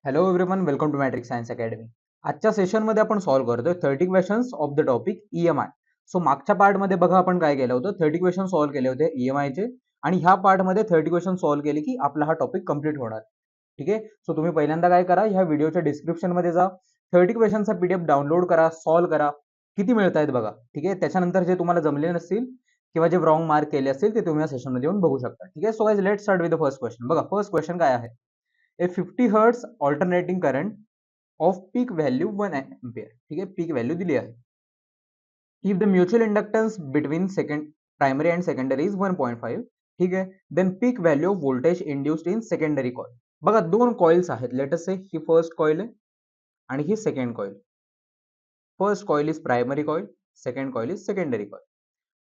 Hello everyone, welcome to Matric Science Academy. आजच्या सेशनमध्ये आपण सॉल्व्ह करतोय 30 questions of the topic EMI. So मागच्या पार्टमध्ये बघा आपण काय केलं होतं, 30 क्वेश्चन सॉल्व्ह केले होते EMI चे, आणि ह्या पार्टमध्ये 30 क्वेश्चन सॉल्व्ह केले की आपला हा टॉपिक कंप्लीट होणार. ठीक आहे. सो तुम्ही पहिल्यांदा काय करा, ह्या व्हिडिओच्या डिस्क्रिप्शनमध्ये जा, 30 क्वेश्चनचा PDF डाउनलोड करा, सॉल्व्ह करा. किती मिळत आहेत बघा. ठीक आहे. त्याच्यानंतर जे तुम्हाला जमले नसतील किंवा जे रॉंग मार्क केले असतील ते तुम्ही या सेशनमध्ये येऊन बघू शकता. ठीक आहे. So guys, let's start with the first question. बघा, फर्स्ट क्वेश्चन काय आहे. A 50 hertz alternating current of peak value 1 ampere. ठीक आहे. पीक व्हॅल्यू दिली आहे. If the mutual inductance between primary and secondary is 1.5. ठीक आहे. Then peak value of voltage induced in secondary coil. बघा, दोन कॉइल्स आहेत. लेट अस से ही फर्स्ट कॉइल आहे आणि ही second coil. First coil is primary coil, second coil is secondary coil.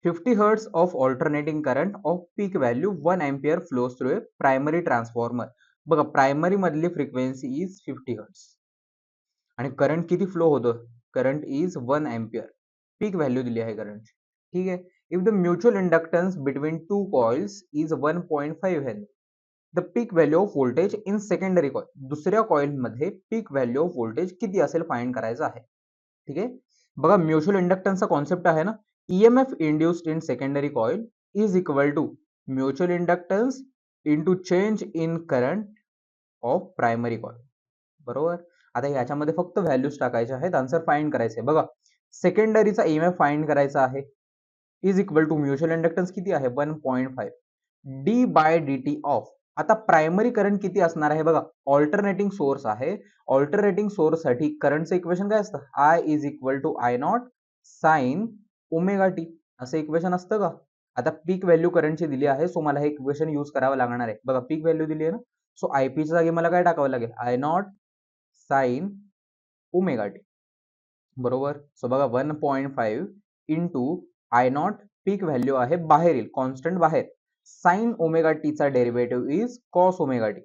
50 hertz of alternating current of peak value 1 ampere flows through a primary transformer. बघा, primary मधली frequency is 50 hertz आणि current किती flow होतो, current is 1 ampere. Peak value दिली आहे करंटची. ठीक आहे. If the mutual inductance between two coils is 1.5 Henry, the peak value of voltage in secondary coil. दुसऱ्या कॉइल मध्ये पीक व्हॅल्यू ऑफ व्होल्टेज किती असेल फाइंड करायचं आहे. ठीक आहे. बघा, म्युच्युअल इंडक्टन्सचा कॉन्सेप्ट आहे ना, EMF induced in secondary coil is equal to mutual inductance into change in current of primary coil. बरोबर. आता याच्यामध्ये फक्त व्हॅल्यूज टाकायच्या आहेत, आन्सर फाइंड करायचे. बघा, सेकंडरीचा EMF फाइंड करायचा आहे, is equal to mutual inductance किती आहे 1.5 डी बाय dt ऑफ. आता प्रायमरी करंट किती असणार आहे बघा, ऑल्टरनेटिंग सोर्स आहे. ऑल्टरनेटिंग सोर्स साठी करंटचं इक्वेशन काय असतं, I is equal to I naught sine omega T. असं इक्वेशन असतं का. आता पीक व्हॅल्यू करंटची दिली आहे, सो मला हे इक्वेशन यूज करावं लागणार आहे. बघा, पीक व्हॅल्यू दिली आहे ना, सो आयपी च्या जागी मला काय टाकावं लागेल, I naught sine omega T. बरोबर. सो बघा, 1.5 into I not peak value आहे, बाहेर येईल, कॉन्स्टंट बाहेर. साइन ओमेगा टीचा derivative is cos omega T,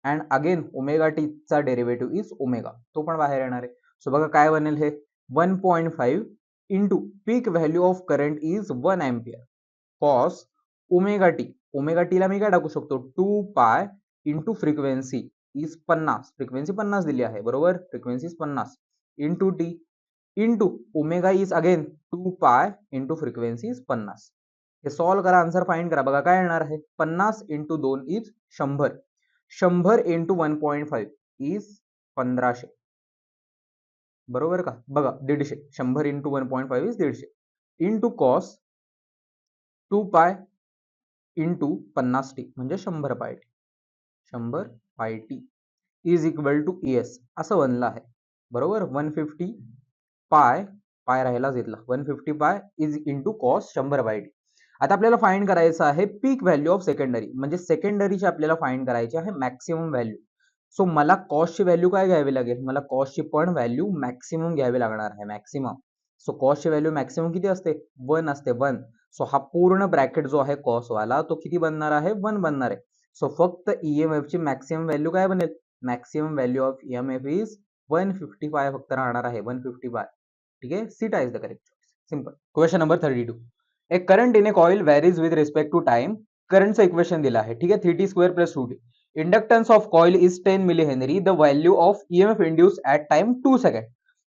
and again omega टीचा डेरिव्हेटिव्ह इज ओमेगा, तो पण बाहेर येणार आहे. सो बघा काय बनेल, हे 1.5 into peak value of current is 1 ampere cos omega T. Omega टीला मी काय टाकू शकतो, 2 pi into frequency is 50. Frequency 50 दिली आहे, बरोबर. Frequency is 50 into T into omega is again 2 pi into frequency is 50. हे सॉल्व करा, आन्सर फाइंड करा. बघा काय येणार आहे, 50 इंटू 2 इज 100. 100 into 1.5 is 1500. बरोबर का. बघा, 150. 100 into 1.5 is 150 into cos 2 pi into 50 T म्हणजे 100 pi T. 100 pi T is equal to ES असं बनलं आहे. बरोबर. 150 पाय पाय राहायलाच घेतला, 150 पाय is into cos 100 pi T. आता आपल्याला फाइंड करायचं आहे पीक व्हॅल्यू ऑफ सेकंडरी, म्हणजे सेकंडरीची आपल्याला फाइंड करायची आहे मॅक्सिमम व्हॅल्यू. सो मला कॉस्टची व्हॅल्यू काय घ्यावी लागेल, मला कॉस्टची पण व्हॅल्यू मॅक्सिमम घ्यावी लागणार आहे, मॅक्सिमम. सो कॉस्टची व्हॅल्यू मॅक्सिमम किती असते, 1 असते, 1. सो हा पूर्ण ब्रॅकेट जो आहे कॉस्ट वाला, तो किती बनणार आहे, 1 बनणार आहे. सो फक्त EMF ची मॅक्सिमम व्हॅल्यू काय बनेल, maximum value of EMF is 155 फक्त राहणार आहे, 155. ठीक आहे. Theta is the correct choice. Simple. Question number 32. A current in a coil varies with respect to time. करंटचं इक्वेशन दिलं आहे. ठीक आहे. 3t square plus 2t. Inductance of coil is 10 milli henry. The value of EMF induce at time 2 second.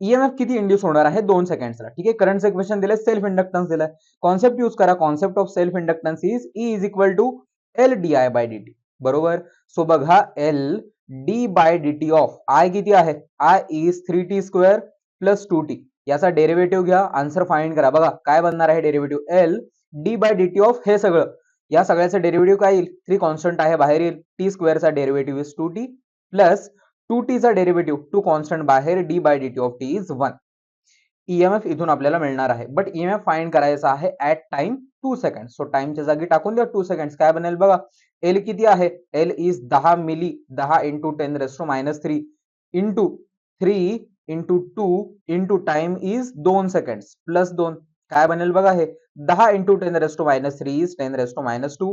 EMF किती induce होणार आहे 2 सेकंड्सला. ठीक आहे. करंटचं इक्वेशन दिलंय, सेल्फ इंडक्टन्स दिलाय. कॉन्सेप्ट यूज करा. Concept of self inductance is E is equal to L di by dt. बरोबर. सो बघा, L d by dt of I किती आहे, I is 3t square plus 2t. याचा derivative घ्या, answer find करा. बघा काय बनणार आहे derivative, L d by dt of हे सगळं, या सगळ्याचं डेरिव्हेटिव्ह काय येईल, 3 कॉन्स्टंट आहे बाहेर येईल, t स्क्वेअरचा derivative is 2t plus 2t चा डेरिव्हेटिव्ह 2 कॉन्स्टंट बाहेर, d by dt of t is 1. EMF इथून आपल्याला मिळणार आहे, बट EMF फाइंड करायचा आहे ऍट टाइम 2 सेकंड. सो टाइमच्या जागी टाकून द्या 2 सेकंड. काय बनेल बघा, L किती आहे, L is 10 milli, 10 into 10⁻³ into 3 into 2 into time is 2 second plus 2. काय बनेल बघा, हे 10 इंटू 10⁻³ इज 10⁻².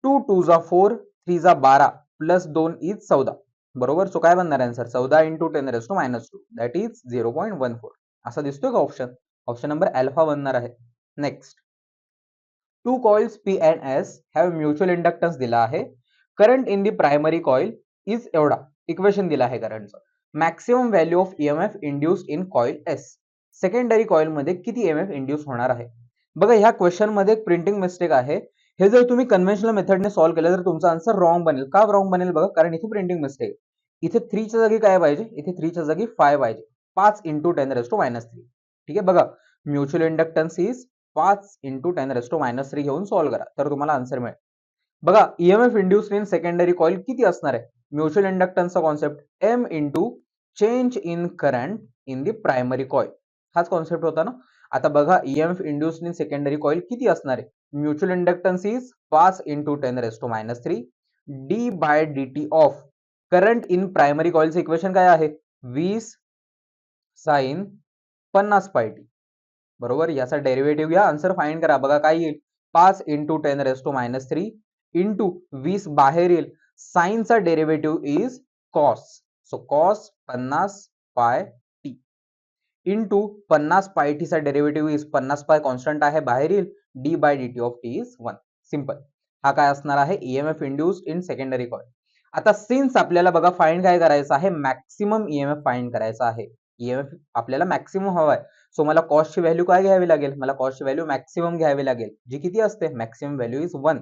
2 2 जा 4, 3 जा 12 प्लस 2 इज 14. बरोबर. सो काय बनणार आन्सर, 14 इंटू 10⁻², दॅट इज 0.14. असा दिसतोय का ऑप्शन, ऑप्शन नंबर अल्फा बनणार आहे. Next, 2 coils P and S have mutual inductance दिला आहे. Current in the primary coil is एवढा. इक्वेशन दिलं आहे करंटचं. Maximum value of EMF induced in coil S. Secondary coil मध्ये किती ईएमएफ इंड्यूस होणार आहे? बघा ह्या क्वेश्चन मध्ये एक प्रिंटिंग मिस्टेक आहे. हे जर तुम्ही कन्व्हेन्शनल मेथडने सॉल्व्ह केलं तर तुमचा आन्सर रॉंग बनेल. का रॉंग बनेल बघा, कारण इथे प्रिंटिंग मिस्टेक. इथे 3 च्या जागी काय पाहिजे? इथे 3 च्या जागी 5 पाहिजे. 5 × 10⁻³ ठीक आहे. बघा म्युच्युअल इंडक्टन्स इज 5 × 10⁻³ घेऊन सॉल्व्ह करा तर तुम्हाला आन्सर मिळेल. बघा EMF induced in secondary coil किती असणार आहे? म्युच्युअल इंडक्टन्सचा concept M into change in current in the primary coil, हाच कॉन्सेप्ट होता ना. आता बघा EMF induced in secondary coil किती असणार आहे? Mutual inductance is 5 × 10⁻³ D by dt of current in primary कॉइलचं इक्वेशन काय आहे? 20 sin 50πt. बरोबर, याचा डेरिव्हेटिव्ह घ्या, आन्सर फाइंड करा. बघा काय येईल? 5 × 10⁻³ इंटू 20 बाहेर येईल. साइनचा derivative is cos, so cos 50πt into 50πt चा डेरिव्हेटिव्ह इज 50π कॉन्स्टंट आहे बाहेर येईल. D by dt of t is 1. Simple. हा काय असणार आहे? EMF induced in secondary coil. आता सिन्स आपल्याला बघा फाइंड काय करायचं आहे? मॅक्सिमम ईएमएफ फाइंड करायचा आहे. ईएमएफ आपल्याला मॅक्सिमम हवा आहे. सो मला कॉस्टची व्हॅल्यू काय घ्यावी लागेल? मला कॉस्टची व्हॅल्यू मॅक्सिमम घ्यावी लागेल, जी किती असते? Maximum value is 1.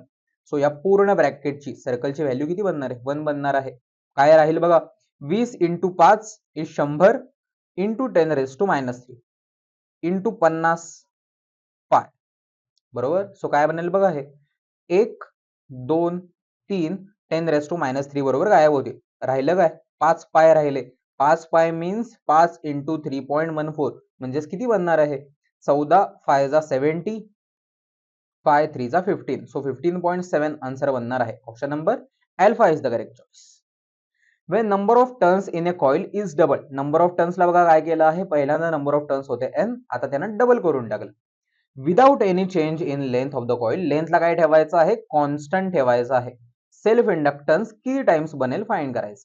सो या पूर्ण ब्रॅकेटची सर्कलची व्हॅल्यू किती बनणार आहे? 1 बनणार आहे. काय राहील बघा? 20 × 5 इज 100 × 10⁻³ इंटू 50π. बरोबर, सो काय बनेल बघा? हे 1 2 3 10⁻³ बरोबर गायब होते. राहिलं काय? 5π राहिले. 5π मीन्स 5 × 3.14 म्हणजेच किती बनणार आहे? 14 5 जा 70 5 3 जा 15. सो 15.7 आन्सर बनणार आहे. Option number alpha is the correct choice. When number of turns in a coil is double. Number of turns ला बघा काय केलं आहे? पहिल्यांदा नंबर ऑफ टर्न्स होते n, आता त्यांना डबल करून टाकलं. Without any change in length of the coil. लेंथला काय ठेवायचं आहे? कॉन्स्टंट ठेवायचं आहे. सेल्फ इंडक्टन्स किती टाइम्स बनेल फाइंड करायचं.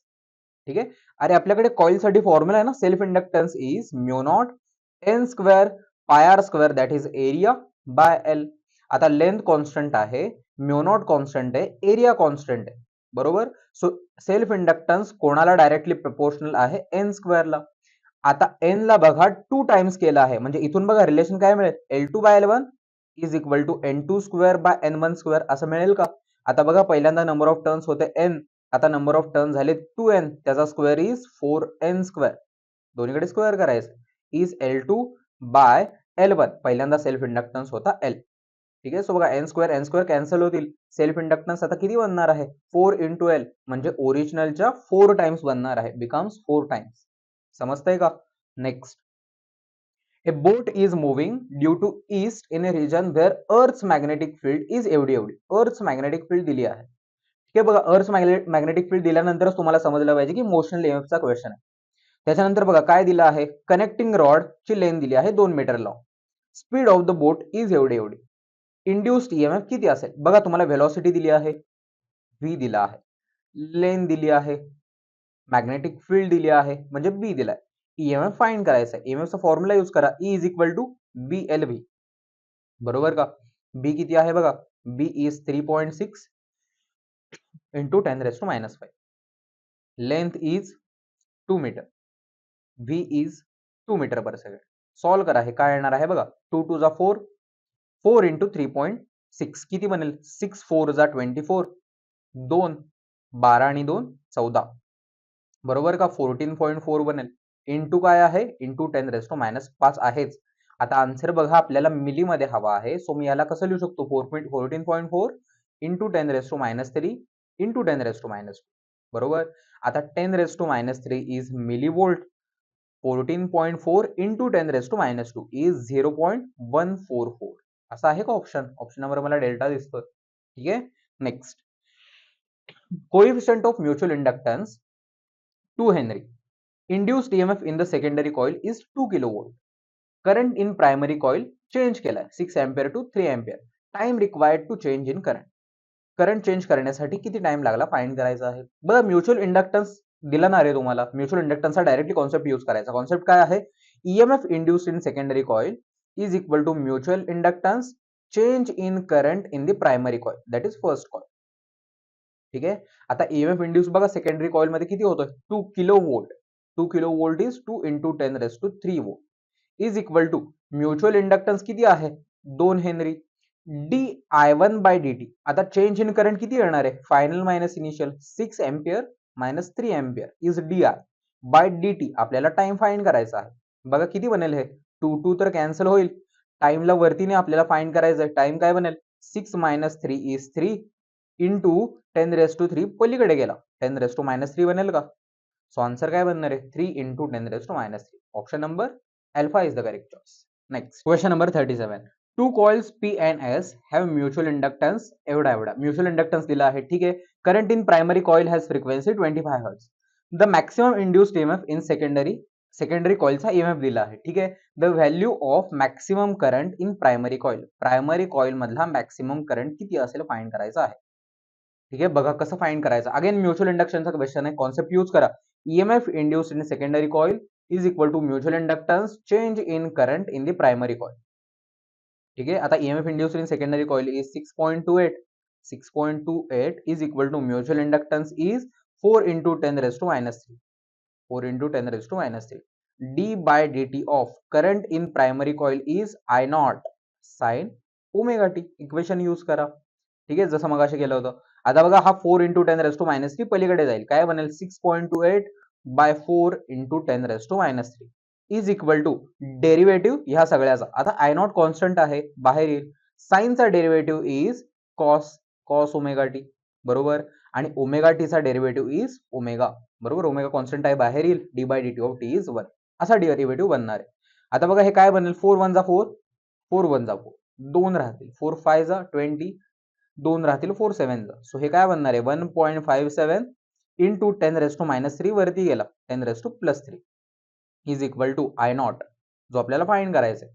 ठीक आहे. अरे आपल्याकडे कॉइल साठी फॉर्म्युला आहे ना, self inductance is mu not n square pi R square that is area by L. आता लेंथ कॉन्स्टंट आहे, म्यू नॉट कॉन्स्टंट आहे, एरिया कॉन्स्टंट आहे. बरोबर, सो सेल्फ इंडक्टन्स कोणाला डायरेक्टली प्रोपोर्शनल आहे? n स्क्वेअरला. आता n ला बघा 2 टाइम्स केला आहे, म्हणजे इथून बघा रिलेशन काय मिळेल? L2 by L1 is equal to N2 square by N1 square असं मिळेल का? आता बघा पहिल्यांदा नंबर ऑफ टर्न्स होते n, आता नंबर ऑफ टर्न झाले 2n, त्याचा स्क्वेअर इज 4n स्क्वेअर. दोन्हीकडे स्क्वेअर करायचं. Is L2 by L1. पहिल्यांदा सेल्फ इंडक्टन्स होता L. ठीक आहे. सो बघा n स्क्वेअर कॅन्सल होतील. सेल्फ इंडक्टन्स आता किती बनणार आहे? 4 × L म्हणजे ओरिजिनलच्या 4 टाइम्स बनणार आहे. Becomes 4 times. समजतंय का? Next. A boat is moving due to east in a region where earth's magnetic field is एवढी. अर्थ्स मॅग्नेटिक फील्ड दिली आहे. ठीक आहे. बघा अर्थ्स मॅग्नेटिक फील्ड दिल्यानंतरच तुम्हाला समजलं पाहिजे की मोशनल ईएमएफचा क्वेश्चन आहे. त्याच्यानंतर बघा काय दिलं आहे? कनेक्टिंग रॉड ची लेंथ दिली आहे 2 metre long. Speed of the boat is एवढी. इंड्यूस्ड ईएमएफ किती असेल? बघा तुम्हाला व्हेलॉसिटी दिली आहे, v दिला आहे, लेंथ दिली आहे, मॅग्नेटिक फील्ड दिली आहे म्हणजे b दिलाय. ईएमएफ फाइंड करायचा आहे. ईएमएफ चा फॉर्म्युला यूज करा. E is equal to BLV. बरोबर का? b किती आहे बघा? b is 3.6 × 10⁻⁵. Length is 2 metre. v is 2 metre per second. Solve करा. हे काय येणार आहे बघा? 2 2 जा 4, 4 × 3.6 किती बनेल? 6 4 जा 24, 2 12 आणि 2 14. बरोबर का? 14.4 बनेल. इंटू काय आहे? इंटू 10⁻⁵ आहेच. आता आन्सर बघा आपल्याला मिली मध्ये हवा आहे. सो मी याला कसं लिहू शकतो? 14.4 इंटू 10⁻³ इंटू 10⁻². बरोबर. आता 10⁻³ is milli volt. 14.4 into 10⁻² is 0.144. असा आहे का ऑप्शन? ऑप्शन नंबर मला डेल्टा दिसतोय. ठीक आहे. Next. Coefficient of mutual inductance 2 Henry. Induced EMF in the secondary coil is 2 kilovolt. Current in primary coil change केलाय 6 ampere to 3 ampere. Time required to change in current. Current change करण्यासाठी किती time लागला find करायचा आहे. बघा mutual inductance दिला ना रे तुम्हाला. म्युच्युअल इंडक्टन्सचा डायरेक्टली कॉन्सेप्ट यूज करायचा. कॉन्सेप्ट काय आहे? EMF induced in secondary coil is equal to mutual inductance change in current in the primary coil that is first coil. ठीक आहे. आता ईएमएफ इंड्यूस बघा सेकंडरी कॉइल मध्ये किती होतोय 2 kilo volt. 2 kilo volt is 2 into 10⁻³ volt is equal to mutual inductance किती आहे 2 Henry di1/dt. आता चेंज इन करंट किती येणार आहे final minus initial 6 ampere minus 3 ampere is di/dt. आपल्याला टाइम फाइंड करायचा आहे. बघा किती बनेल हे 2 तर कॅन्सल होईल. टाइमला वरतीने आपल्याला फाइंड करायचं आहे. टाइम काय बनेल 6 minus 3 is 3 into 10⁻³ पलीकडे गेला 10⁻³ बनेल का. सो आन्सर काय बनणार आहे 3 into 10⁻³. Option number alpha is the correct choice. Next question number 37. Two coils P and S have mutual inductance एवढा म्युच्युअल इंडक्टन्स दिला आहे. ठीक आहे. Current in primary coil has frequency 25 hertz. The maximum induced EMF in secondary कॉइलचा EMF दिला आहे. ठीक आहे. The value of maximum current in primary coil मधला मॅक्सिमम करंट किती असेल फाइंड करायचा आहे. ठीक आहे. बघा कसं फाइंड करायचं. अगेन म्युच्युअल इंडक्शनचा क्वेश्चन आहे. कॉन्सेप्ट यूज करा. EMF induced in secondary coil is equal to mutual inductance change in current in the primary coil. ठीक आहे. आता EMF induced in secondary coil is 6.28. 6.28 is equal to mutual inductance is 4 into 10⁻³ 4 into 10⁻³ d/dt of current in primary coil is I0 sin omega T. Equation use करा. ठीक आहे. जसं मगाशी केलं होतं. आता बघा हा 4 into 10⁻³ पलीकडे जाईल. काय बनेल 6.28 by 4 into 10⁻³ is equal to derivative ह्या सगळ्याचा. आता I0 कॉन्स्टंट आहे बाहेर येईल. साइनचा derivative is cos omega T बरोबर. आणि ओमेगा टीचा डेरिव्हेटिव्ह इज ओमेगा बरोबर. ओमेगा कॉन्स्टंट आहे बाहेर येईल. d/dt ऑफ टी इज 1 असा डेरिव्हेटिव्ह बनणार आहे. आता बघा हे काय बनेल 4 1 जा 4 4 1 जा 4 2 राहतील 4 5 जा 20 2 राहतील 4 7 जा. सो हे काय बनणार आहे 1.57 into 10⁻³ वरती गेला 10⁻+3 इज इक्वल टू I0 जो आपल्याला फाइंड करायचा आहे.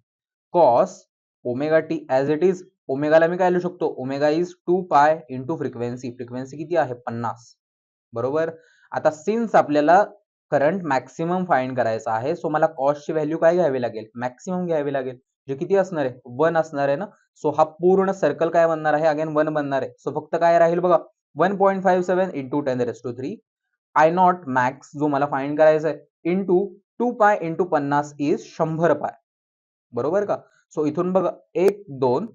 Cos omega T as it is. ओमेगाला मी काय लिहू शकतो omega is 2 pi into frequency. Frequency किती आहे 50 बरोबर. आता सिन्स आपल्याला करंट मॅक्सिमम फाइंड करायचा आहे सो मला कॉसची व्हॅल्यू काय घ्यावी लागेल मॅक्सिमम घ्यावी लागेल जे किती असणार आहे 1 असणार आहे ना. सो हा पूर्ण सर्कल काय बनणार आहे अगेन 1 बनणार आहे. सो फक्त काय राहील बघा 1.57 into 10⁻³ I0 मॅक्स जो मला फाइंड करायचा आहे इंटू 2 पाय इंटू 50 इज 100 पाय बरोबर का. सो इथून बघा 1 2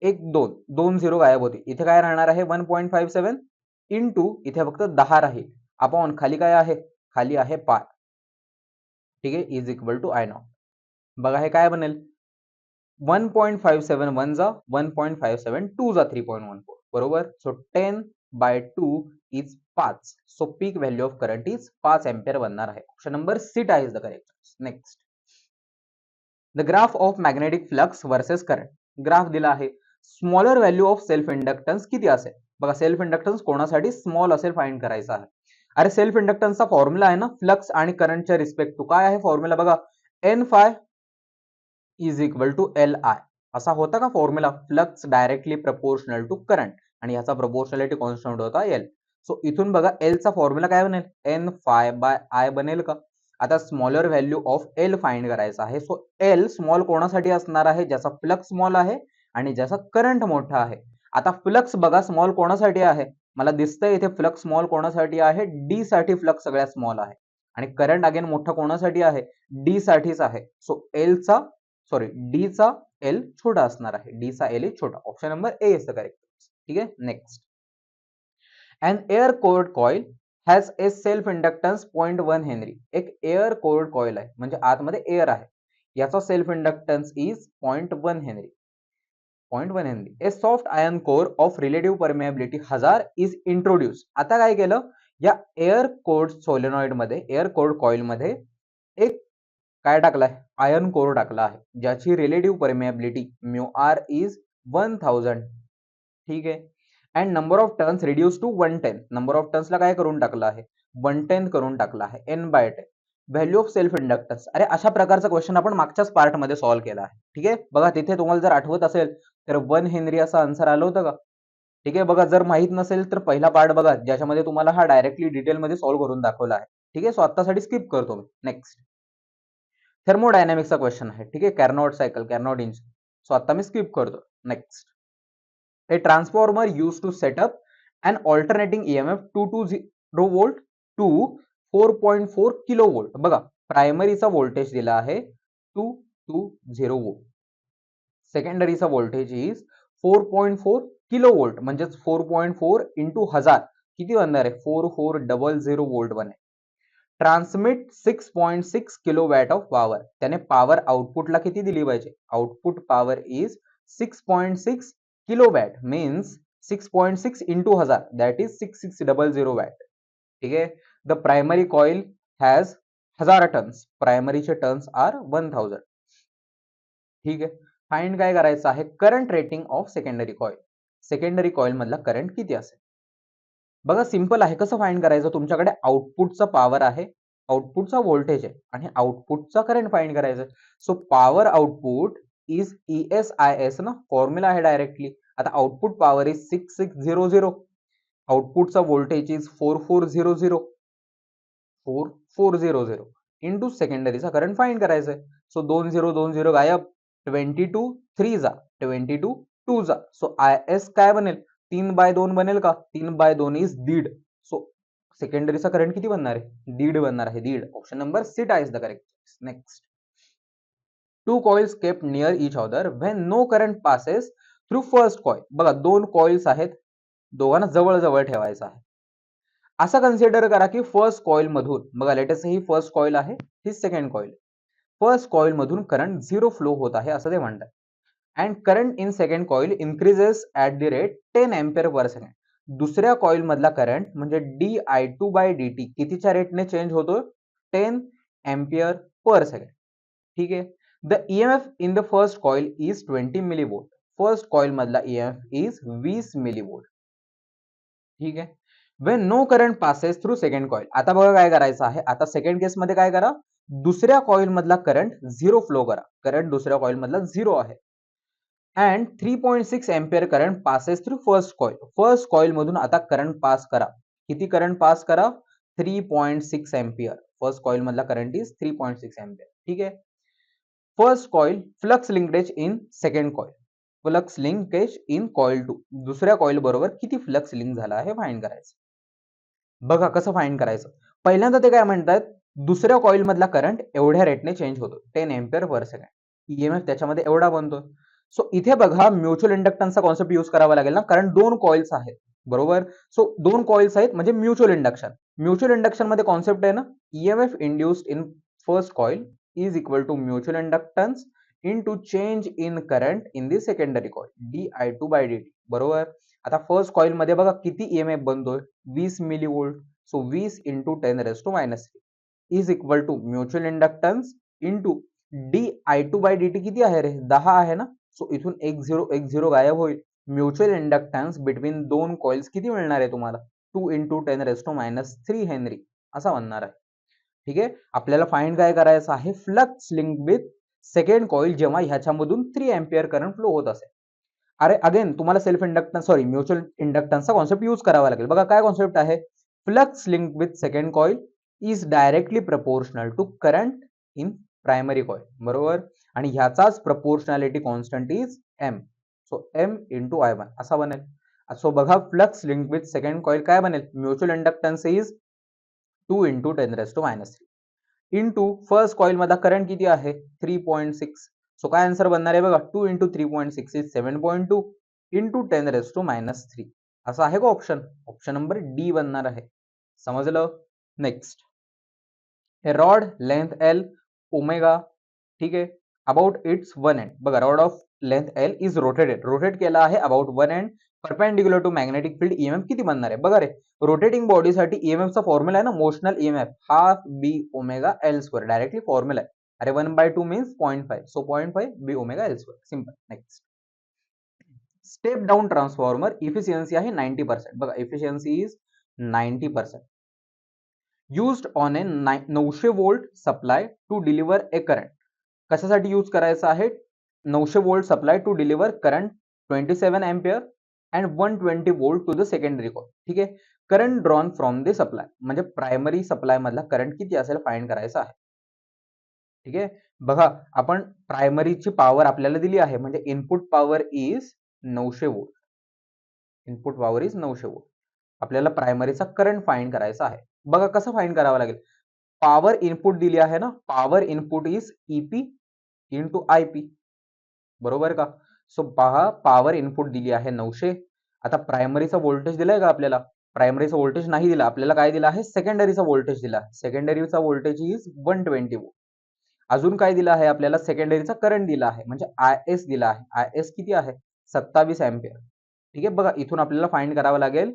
1 2 2 0 गायब होते. इथे काय राहणार आहे 1.57 इंटू इथे फक्त 10 राहील अपॉन खाली काय आहे खाली आहे पाय. ठीक आहे इज इक्वल टू I0. बघा हे काय बनेल 1.57 1 जा 1.57 2 जा 3.14 बरोबर. So 10/2 is 5. So peak value of current is 5 ampere बनणार आहे. Option number C is the correct. Next the graph of magnetic flux versus current. Graph दिला आहे. Smaller value of self inductance किती असेल. बघा सेल्फ इंडक्टन्स कोणासाठी small असेल find करायचा आहे. अरे सेल्फ इंडक्टन्सचा फॉर्म्युला आहे ना फ्लक्स आणि करंटच्या रिस्पेक्ट टू. काय आहे फॉर्म्युला बघा N phi is equal to L I. असा होता का formula. Flux directly proportional to current आणि ह्याचा प्रपोर्शनॅलिटी कॉन्स्टंट होता एल. सो इथून बघा एलचा फॉर्म्युला काय बनेल एन फाय बाय आय बनेल का. आता smaller value of L find करायचा आहे. सो एल स्मॉल कोणासाठी असणार आहे ज्याचा फ्लक्स स्मॉल आहे आणि ज्याचा करंट मोठा आहे. आता फ्लक्स बघा स्मॉल कोणासाठी आहे मला दिसतंय इथे फ्लक्स स्मॉल कोणासाठी आहे डी साठी फ्लक्स सगळ्यात स्मॉल आहे आणि करंट अगेन मोठा कोणासाठी आहे डी साठीच आहे. सो डी चा एल छोटा असणार आहे. डी चा एल छोटा. Option number A is the correct. ठीक आहे. Next an air cored coil has a self inductance 0.1 henry. एक एअर कोर्ड कॉइल आहे म्हणजे आतमध्ये एअर आहे याचा self inductance is 0.1 henry. 0.1 henry. A soft iron core of relative permeability 1000 is introduce. आता काय केलं या एअर कोर्ड सोलेनॉइड मध्ये एअर कोर्ड कॉइल मध्ये एक काय टाकलाय आयर्न कोर टाकला आहे ज्याची relative permeability mu R is 1000. ठीक आहे. And number of turns reduce to 110. Number of टर्न्सला काय करून टाकलं आहे 110 करून टाकला आहे n/10. Value of self inductance. अरे अशा प्रकारचा क्वेश्चन आपण मागच्याच पार्ट मध्ये सॉल्व्ह केला आहे. ठीक आहे. बघा तिथे तुम्हाला जर आठवत असेल तर 1 हेनरी असं आन्सर आलं होतं का. ठीक आहे. बघा जर माहित नसेल तर पहिला पार्ट बघा ज्याच्यामध्ये तुम्हाला हा डायरेक्टली डिटेलमध्ये सॉल्व्ह करून दाखवला आहे. ठीक आहे. सो आत्तासाठी स्किप करतो मी. नेक्स्ट थर्मोडायनामिक्सचा क्वेश्चन आहे. ठीक आहे. Carnot cycle Carnot engine. So आता मी स्किप करतो. Next a transformer use to setup and alternating EMF 220 volt to 4.4 kilo volt. बघा, प्रायमरीचा व्होल्टेज दिला आहे 220 वोल्ट, सेकंडरीचा व्होल्टेज इज 4.4 किलो वोल्ट, म्हणजेच 4.4 इंटू 1000 किती बनणार आहे, 4400 वोल्ट बनेल. Transmit 6.6 kilo watt of power. त्याने पॉवर आउटपुटला किती दिली पाहिजे, output power is 6.6 kilo watt, means 6.6 into 1000 that is 6600 watt. ठीक आहे. The primary coil has 1000 turns, प्रायमरीचे टर्न्स आर 1000. ठीक आहे. फाइंड काय करायचं आहे, current rating of secondary coil. Secondary coil मधला करंट किती असेल. बघा, सिंपल आहे. कसं फाइंड करायचं, तुमच्याकडे आउटपुटचा पॉवर आहे, आउटपुटचा व्होल्टेज आहे आणि आउटपुटचा करंट फाइंड करायचं. So power output is ESIS ना, फॉर्म्युला आहे डायरेक्टली. आता आउटपुट पॉवर इज 6600, आउटपुटचा व्होल्टेज इज 4400 इंटू सेकंडरीचा करंट फाइंड करायचं आहे. सो 20 गायब, 22 3 जा 22 2 जा. सो IS काय बनेल, 3/2 बनेल का, 3/2 इज दीड. सो सेकंडरीचा करंट किती बनणार आहे, दीड बनणार आहे, दीड. Option number C is the correct. Next, two coils kept near each other when no current passes through first coil. बघा, दोन कॉइल्स आहेत, दोघांना जवळ जवळ ठेवायचं आहे. असं कन्सिडर करा की फर्स्ट कॉइल मधून, बघा लेटेस्ट ही फर्स्ट कॉइल आहे, ही सेकंड कॉइल. फर्स्ट कॉइल मधून करंट 0 फ्लो होत आहे असं ते म्हणतात. And current in second coil increases at the rate 10 ampere per second. दुसऱ्या कॉइल मधला करंट म्हणजे di2/dt कितीच्या रेटने चेंज होतो, 10 एम्पियर पर सेकंड. ठीक आहे. The EMF in the first coil is 20 millivolt. First coil मधला EMF इज 20 मिलीवोल्ट. ठीक आहे. When no current passes through second coil. आता बघा काय करायचं आहे, आता सेकंड केस मध्ये काय करा, दुसऱ्या कॉइल मधला करंट 0 फ्लो करा. करंट दुसऱ्या कॉइल मधला 0 आहे. And 3.6 ampere current passes through first coil. First coil मधून आता करंट पास करा. किती करंट पास करा, 3.6 एम्पियर. फर्स्ट कॉइल मधला करंट इज 3.6 एम्पियर. ठीक आहे. First coil flux linkage in second coil, flux linkage in coil 2. दुसऱ्या कॉइल बरोबर किती फ्लक्स लिंक झाला आहे फाइंड करायचं. बघा कसं फाइंड करायचं. पहिल्यांदा ते काय म्हणतात, दुसऱ्या कॉइल मधला करंट एवढ्या रेटने चेंज होतो, 10 एम्पियर पर सेकंड. EMF त्याच्यामध्ये एवढा बनतो. सो इथे बघा म्युच्युअल इंडक्टन्सचा कॉन्सेप्ट यूज करावा लागेल ना, कारण दोन कॉइल्स आहेत, बरोबर. सो दोन कॉइल्स आहेत म्हणजे म्युच्युअल इंडक्शन. म्युच्युअल इंडक्शन मध्ये कॉन्सेप्ट आहे ना, EMF induced in first coil is equal to mutual inductance into change in current in the secondary coil, di2/dt. बरोबर. आता फर्स्ट कॉइल मध्ये बघा किती EMF बनतोय, 20 millivolt. So 20 into 10⁻³ is equal to mutual inductance into di2/dt किती आहे रे, 10 आहे ना. सो इथून 1 0 गायब होईल. म्युच्युअल इंडक्टन्स बिटवीन दोन कॉइल्स किती मिळणार आहे तुम्हाला, 2 इंटू 10⁻³ हेनरी असा बनणार आहे. ठीक आहे. आपल्याला फाइंड काय करायचं आहे, flux link with second coil जेव्हा ह्याच्यामधून 3 एम्पियर करंट फ्लो होत असेल. अरे अगेन तुम्हाला सेल्फ इंडक्टन्स म्युच्युअल इंडक्टन्सचा कॉन्सेप्ट यूज करावा लागेल. बघा काय कॉन्सेप्ट आहे, flux link with second coil is directly proportional to current in primary coil. बरोबर. आणि ह्याचाच proportionality constant is M. So M into I1 असा बनेल. सो बघा flux link with second coil काय बनेल, mutual inductance is 2 into 10⁻³ into first coil मधला current किती आहे, 3.6. सो काय आन्सर बनणार आहे बघा, 2 इंटू 3.6 इज 7.2 इंटू 10⁻³ असा आहे का ऑप्शन. ऑप्शन नंबर डी बनणार आहे. समजलं. नेक्स्ट, हे रॉड लेंथ L ओमेगा. ठीक आहे. About its one end. बघा rod of length L is rotated, rotate केला आहे about one end perpendicular to magnetic field. EMF किती बनणार आहे बघा रे, रोटेटिंग बॉडीसाठी EMF चा फॉर्म्युला आहे ना, motional EMF half B omega L². Directly formula आहे. अरे 1/2 means 0.5. So 0.5 B omega L². Simple. Next, step down transformer efficiency आहे 90%. बघा efficiency is 90%. Used on A 900 volt supply to deliver a current. कशासाठी use करायचं आहे, 900 volt supply to deliver current 27 ampere and 120 volt to the secondary coil. ठीक आहे. Current drawn from the supply म्हणजे primary supply मधला current किती असेल find करायचा आहे. ठीक आहे. बघा आपण प्रायमरीची पॉवर आपल्याला दिली आहे म्हणजे input power is 900 volt. Input power is 900 volt. आपल्याला प्रायमरीचा करंट फाइंड करायचा आहे. बघा कसं फाइंड करावं लागेल. पॉवर इनपुट दिली आहे ना, power input is EP into IP, बरोबर का. सो पहा पॉवर इनपुट दिली आहे 900. आता प्रायमरीचा व्होल्टेज दिलाय का आपल्याला, प्रायमरीचा व्होल्टेज नाही दिला आपल्याला, काय दिला आहे सेकंडरीचा व्होल्टेज दिला. सेकंडरीचा व्होल्टेज इज 120 वोल्ट. अजून काय दिला आहे आपल्याला, सेकंडरीचा करंट दिला आहे म्हणजे आय एस दिला आहे. आय एस किती आहे 27 एम्पियर. ठीक आहे, बघा इथून आपल्याला फाइंड करावं लागेल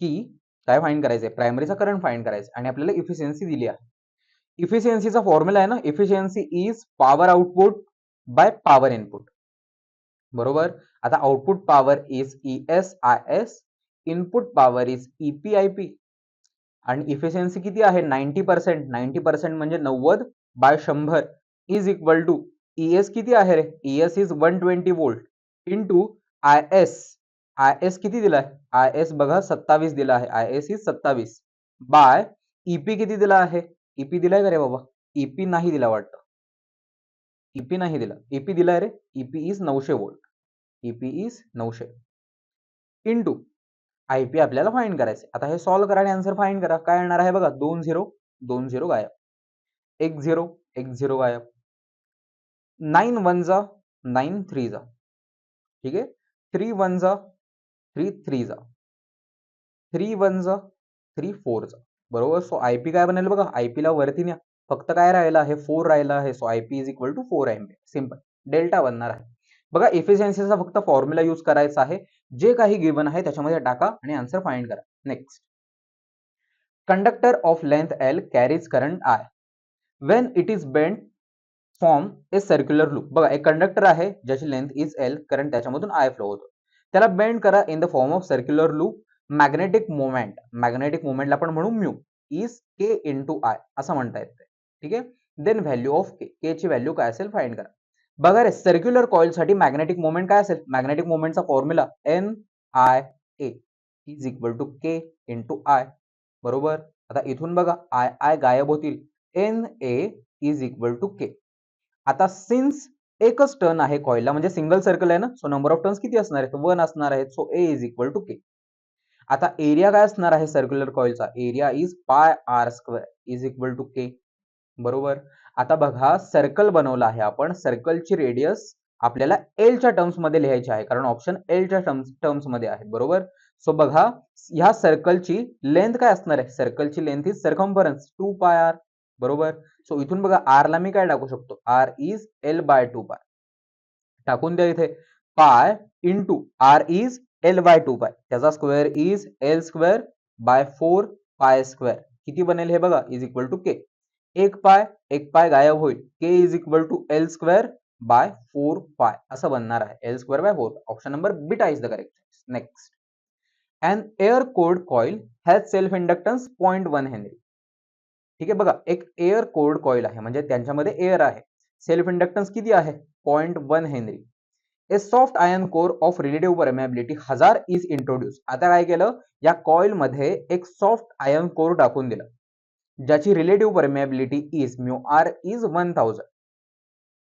की काय फाइंड करायचंय, प्रायमरीचा करंट फाइंड करायचा आणि आपल्याला इफिशियन्सी दिली आहे. इफिशियन्सीचा फॉर्म्युला आहे ना, efficiency is power output by power input, बरोबर. आता output power is ES IS, input power is EP IP आणि इफिशियन्सी किती आहे 90%. 90% म्हणजे 90/100 इज इक्वल टू ES किती आहे रे, ES is 120 volt into IS. IS किती दिलाय, IS बघा 27 दिला आहे, IS इज 27 बाय EP किती दिला आहे, EP दिलाय का रे बाबा, EP नाही दिला वाटतं, EP नाही दिला, EP दिलाय रे, EP is 900 volt, EP is 900 into IP आपल्याला फाइंड करायचे. आता हे सॉल्व्ह करा आणि आन्सर फाइंड करा. काय येणार आहे बघा, 2 0 2 0 गायब, 1 0 1 0 गायब, 9 1 जा 9 3 जा, ठीक आहे, 3 1 जा 3 3 जा, 3 1 जा 3 4 जा, बरोबर. सो IP काय बनेल बघा, IP ला वरती न्या, फक्त काय राहिला आहे 4 राहिला आहे. So IP is equal to 4 ampere, simple delta बनणार आहे. बघा इफिशियन्सीचा फक्त फॉर्म्युला यूज करायचा आहे, जे काही गिवन आहे त्याच्यामध्ये टाका आणि आन्सर फाइंड करा. Next, conductor of length L carries current I when it is bend form a circular loop. बघा एक कंडक्टर आहे ज्याची लेंथ इज L, करंट त्याच्यामधून I फ्लो होतो, त्याला बेंड करा in the form of circular loop. Magnetic moment, magnetic मोमेंटला आपण म्हणू mu, is K into I असं म्हणता येते, ठीक आहे. देन व्हॅल्यू ऑफ K ची व्हॅल्यू काय असेल फाइंड करा. बघा रे सर्क्युलर कॉइल साठी मॅग्नेटिक मोमेंट काय असेल, मॅग्नेटिक मोमेंटचा formula NIA is equal to K into I, बरोबर. आता इथून बघा I गायब होतील, NA is equal to K. आता सिन्स एकच टर्न आहे कॉइलला, म्हणजे सिंगल सर्कल आहे ना, सो नंबर ऑफ टर्न्स किती असणार आहेत, 1 असणार आहेत. So A is equal to K. आता एरिया काय असणार आहे सर्क्युलर कॉइलचा, area is pi R square is equal to K, बरोबर. आता बघा सर्कल बनवला आहे आपण, सर्कलची रेडियस आपल्याला L च्या टर्म्स मध्ये लिहायची आहे, कारण ऑप्शन L च्या टर्म्स मध्ये आहे, बरोबर. सो बघा ह्या सर्कलची लेंथ काय असणार आहे, सर्कलची लेंथ इज सर्कम्फरन्स 2πr, बरोबर. सो इथून बघा R ला मी काय टाकू शकतो, R इज L/2π, टाकून द्या इथे, pi into R is L/2π, त्याचा square is L square by 4π square, किती बनेल हे बघा, इज इक्वल टू K. एक पाय गायब होईल, K is equal to L square by 4π असं बनणार आहे, L square by 4. Option number beta is the correct. Next, an air cored coil has self inductance 0.1 henry. ठीक आहे, बघा एक एअर कोर्ड कॉइल आहे म्हणजे त्यांच्यामध्ये एअर आहे, सेल्फ इंडक्टन्स किती आहे 0.1 henry. A soft iron core of relative permeability 1000 is introduce. आता काय केलं, या कॉइल मध्ये एक सॉफ्ट आयर्न कोर टाकून दिला ज्याची relative permeability is mu R is 1000,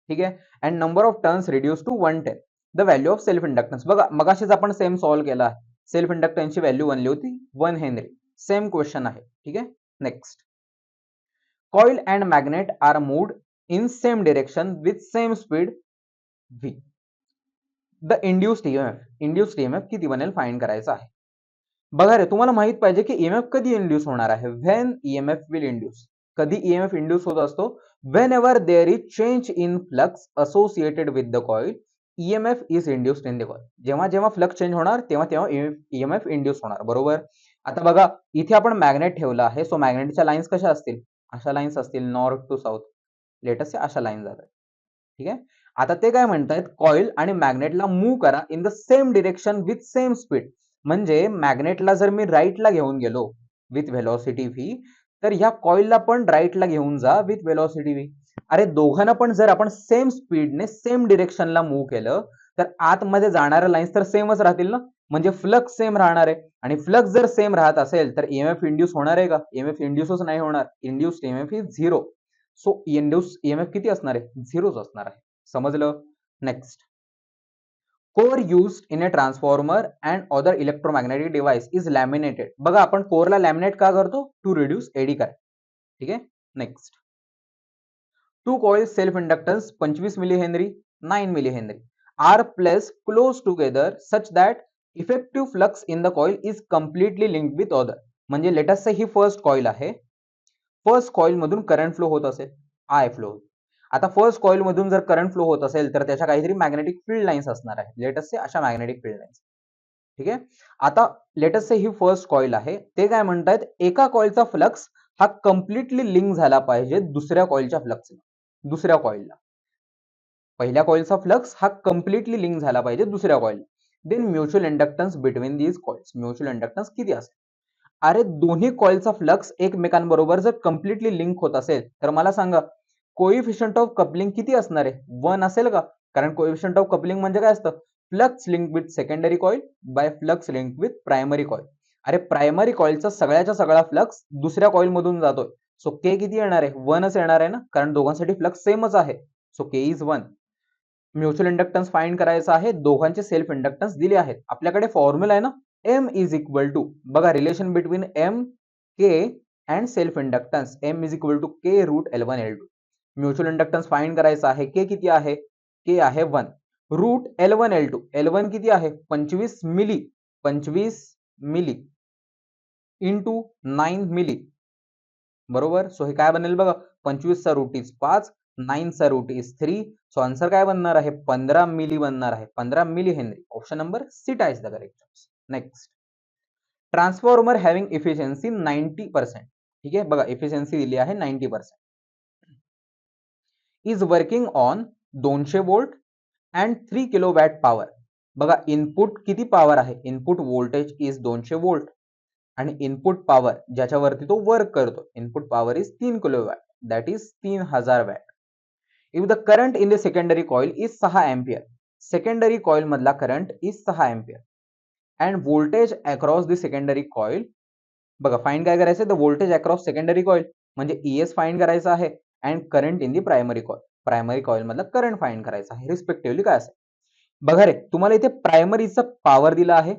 ठीक आहे, and number of turns reduce to 110. The value of self inductance. बघा मगाशीच आपण सेम सॉल्व्ह केला आहे, सेल्फ इंडक्टन्सची व्हॅल्यू बनली होती 1 हेनरी, सेम क्वेश्चन आहे, ठीक आहे. Next, coil and magnet are moved in same direction with same speed v. The induced EMF किती बनेल फाइंड करायचं आहे. बघा रे तुम्हाला माहित पाहिजे की EMF कधी इंड्यूस होणार आहे, when EMF will induce. कधी EMF इंड्यूस होत असतो, whenever there is change in flux associated with the coil, EMF is induced in the coil. जेव्हा जेव्हा फ्लक्स चेंज होणार तेव्हा तेव्हा EMF इंड्यूस होणार, बरोबर. आता बघा इथे आपण मॅग्नेट ठेवला आहे, सो मॅग्नेटच्या लाईन्स कशा असतील, अशा लाईन्स असतील, नॉर्थ टू साऊथ, लेटेस्ट अशा लाईन जातात, ठीक आहे. आता ते काय म्हणतायत, कॉइल आणि मॅग्नेटला मूव्ह करा in the same direction with same speed. म्हणजे मॅग्नेटला जर मी राईटला घेऊन गेलो विथ व्हेलॉसिटी v, तर ह्या कॉइलला पण राईटला घेऊन जा विथ व्हेलॉसिटी v. अरे दोघांना पण जर आपण सेम स्पीडने सेम डिरेक्शनला मूव्ह केलं तर आतमध्ये जाणाऱ्या लाईन्स तर सेमच राहतील ना, म्हणजे फ्लक्स सेम राहणार आहे. आणि फ्लक्स जर सेम राहत असेल तर EMF इंड्यूस होणार आहे का, EMF इंड्यूसच नाही होणार, induced EMF is 0. So induce EMF किती असणार आहे, 0च असणार आहे, समजलं. Next, core used in a transformer and other electromagnetic device is laminated. बघा आपण कोरला लॅमिनेट का करतो? To reduce eddy current. ठीक आहे. Next, two coil self inductance 25 milli henry 9 milli henry are place close together such that effective flux in the coil is completely linked with other. म्हणजे let's say ही first coil आहे. First coil मधून current flow होत असेल, I flow. आता first coil मधून जर current flow होत असेल तर त्याच्या काहीतरी मॅग्नेटिक फील्ड लाईन्स असणार आहे. लेटस से अशा मॅग्नेटिक फील्ड लाईन्स. ठीक आहे. आता लेटस से ही फर्स्ट कॉइल आहे. ते काय म्हणतायत, एका कॉइलचा फ्लक्स हा कम्प्लिटली लिंक झाला पाहिजे दुसऱ्या कॉइलच्या फ्लक्सला. दुसऱ्या कॉइलला पहिल्या कॉइलचा फ्लक्स हा कम्प्लिटली लिंक झाला पाहिजे दुसऱ्या कॉइलला. Then mutual inductance between these coils. Mutual inductance किती असेल? अरे दोन्ही कॉइलचा फ्लक्स एकमेकांबरोबर जर कम्प्लिटली लिंक होत असेल तर मला सांगा कोइफिशियंट ऑफ कपलिंग किती असणार आहे? 1 असेल का? कारण कोइफिशियंट ऑफ कपलिंग म्हणजे काय असतं? Flux link with secondary coil by flux link with primary coil. अरे प्रायमरी कॉइलचा सगळ्याचा सगळा फ्लक्स दुसऱ्या कॉइल मधून जातोय. सो के किती येणार आहे? 1च येणार आहे ना, कारण दोघांसाठी फ्लक्स सेमच आहे. So K is 1. Mutual inductance find करायचा आहे. दोघांचे सेल्फ इंडक्टन्स दिले आहेत. आपल्याकडे फॉर्म्युला आहे ना, M इज इक्वल टू, बघा relation between M, K and self inductance. M is equal to K root L1 L2. Mutual inductance find करायचा आहे. K किती आहे? K आहे 1. Route L1 L2. L1 किती आहे? 25 मिली. 25 milli into 9 milli. बरोबर. So हे काय बनेल बघा, 25 चा रूट इज 5, 9 चा रूट इज 3. सो आन्सर काय बनणार आहे? 15 मिली बनणार आहे. 15 milli henry. Option number C is the correct choice. Next, transformer having efficiency 90%. ठीक आहे. बघा इफिशियन्सी दिली आहे 90%. Is working on 200 volt and 3 kilowatt power. बघा इनपुट किती पॉवर आहे? इनपुट व्होल्टेज इज 200 वोल्ट आणि इनपुट पॉवर ज्याच्यावरती तो वर्क करतो, input power is 3 kilowatt, that is 3000 watt. If the current in the secondary coil is 6 ampere. Secondary coil मधला current is 6 ampere and voltage across the secondary coil. बघा find काय करायचं? The voltage across secondary coil म्हणजे ES find करायचा आहे and current in the primary coil. Primary coil मधला current find करायचा आहे. रिस्पेक्टिव्हली काय असेल? बघा रे, तुम्हाला इथे प्रायमरीचा पॉवर दिला आहे,